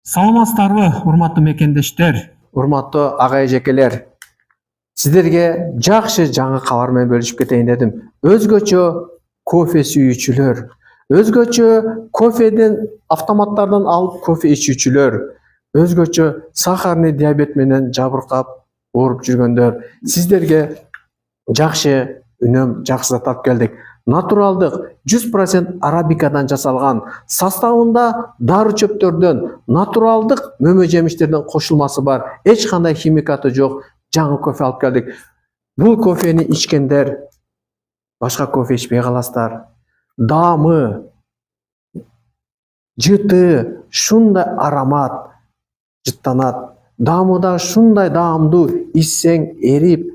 Саламатсыздарбы, урматтуу мекендештер. Урматтуу ага эжекелер, сиздерге жакшы жаңы кабар менен бөлүшүп кетейин дедим. Өзгөчө кофе сүйүүчүлөр, өзгөчө кофеден автоматтардан алып кофе ичүүчүлөр, өзгөчө сахарный диабет менен жабыркап ооруп жүргөндөр, сиздерге жакшы үнөм, жакшы зат алып келдик. Натуралдык 100% арабикадан жасалган, составында дары чөптөрдөн, натуралдык мөмө жемиштерден кошулмасы бар, эч кандай химикаты жок жаңы кофе алып келдик. Бул кофени ичкендер башка кофе ичпей каласыздар. Даамы, жыты, шундай аромат жыттанат. Даамыда шундай даамдуу, ичсең эрип,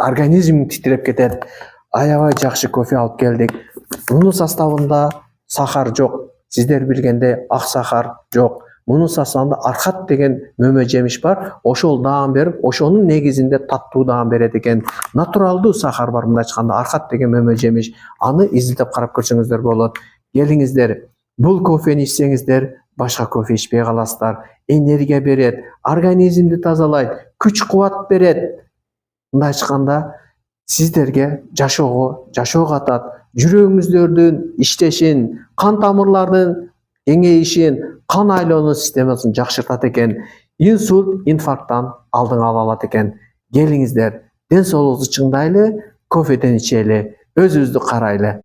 организмиң титиреп кетет. Аябай жакшы кофе алып келдик. Мунун составында сахар жок. Сиздер билгендей ак сахар жок. Мунун составында архат деген мөмө жемиш бар. Ошол даам берип, ошонун негизинде таттуу даам берет экен. Натуралдуу сахар бар, мындай айтканда архат деген мөмө жемиш. Аны изилдеп карап көрсөңүздөр болот. Келиңиздер, бул кофени ичсеңиздер башка кофе ичпей каласыздар. Энергия берет, организмди тазалайт, күч кубат берет. Мындай айтканда сиздерге жашоо катат, жүрөгүңүздөрдүн иштешин, кан тамырлардын кеңейишин, кан айлануу системасын жакшыртат экен. Инсульт, инфаркттан алдын ала алат экен. Келиңиздер, ден соолугубузду чыңдайлы, кофеден ичели, өзүбүздү карайлы.